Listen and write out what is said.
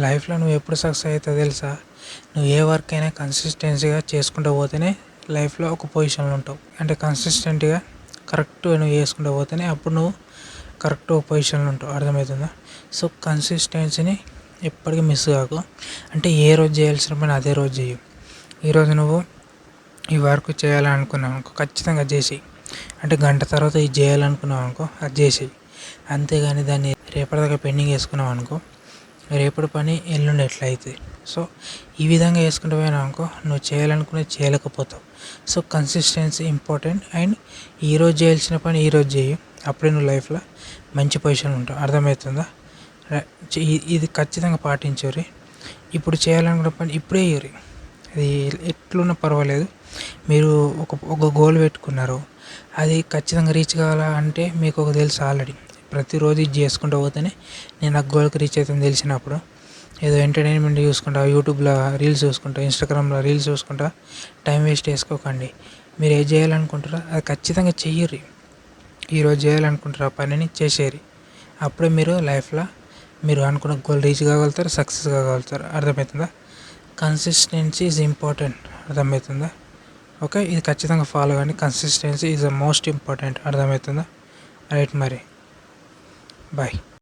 లైఫ్లో నువ్వు ఎప్పుడు సక్సెస్ అవుతావు తెలుసా? నువ్వు ఏ వర్క్ అయినా కన్సిస్టెన్సీగా చేసుకుంటూ పోతేనే లైఫ్లో ఒక పొజిషన్లో ఉంటావు. అంటే కన్సిస్టెంట్గా కరెక్ట్గా నువ్వు చేసుకుంటూ పోతేనే అప్పుడు నువ్వు కరెక్ట్ ఒక పొజిషన్లో ఉంటావు. అర్థమవుతుందా? సో కన్సిస్టెన్సీని ఎప్పటికీ మిస్ కాకు. అంటే ఏ రోజు చేయాల్సిన పని అదే రోజు చెయ్యి. ఈరోజు నువ్వు ఈ వర్క్ చేయాలనుకున్నావు అనుకో, ఖచ్చితంగా చేసి, అంటే గంట తర్వాత ఇది చేయాలనుకున్నావు అనుకో, అది చేసేయి. అంతేగాని దాన్ని రేపటిదాకా పెండింగ్ వేసుకున్నావు అనుకో, రేపటి పని ఎల్లుండి ఎట్లా అవుతుంది? సో ఈ విధంగా వేసుకుంటూ పోయినావు అనుకో, నువ్వు చేయాలనుకునేది చేయలేకపోతావు. So consistency important. అండ్ ఈరోజు చేయాల్సిన పని ఈరోజు చేయి. అప్పుడే నువ్వు లైఫ్లో మంచి పొజిషన్లో ఉంటావు. అర్థమవుతుందా? ఇది ఖచ్చితంగా పాటించరు. ఇప్పుడు చేయాలనుకున్న పని ఇప్పుడే చేయరు. అది ఎట్లున్నా పర్వాలేదు. మీరు ఒక గోల్ పెట్టుకున్నారు, అది ఖచ్చితంగా రీచ్ కావాలా అంటే మీకు ఒక తెలుసు ఆల్రెడీ. ప్రతిరోజు ఇది చేసుకుంటూ పోతేనే నేను ఆ గోల్కి రీచ్ అవుతాను తెలిసినప్పుడు, ఏదో ఎంటర్టైన్మెంట్ చూసుకుంటా, యూట్యూబ్లో రీల్స్ చూసుకుంటా, ఇన్స్టాగ్రామ్లో రీల్స్ చూసుకుంటా టైం వేస్ట్ చేసుకోకండి. మీరు ఏం చేయాలనుకుంటారో అది ఖచ్చితంగా చెయ్యరు. ఈరోజు చేయాలనుకుంటారు ఆ పనిని చేసేరి. అప్పుడే మీరు లైఫ్లో మీరు అనుకున్న గోల్ రీచ్ కాగలుగుతారు, సక్సెస్ కాగలుగుతారు. అర్థమవుతుందా? Consistency is important. అర్థమవుతుందా? ఓకే, ఇది ఖచ్చితంగా ఫాలో కానీ. Consistency is the most important. అర్థమవుతుందా? రైట్, మరి బాయ్.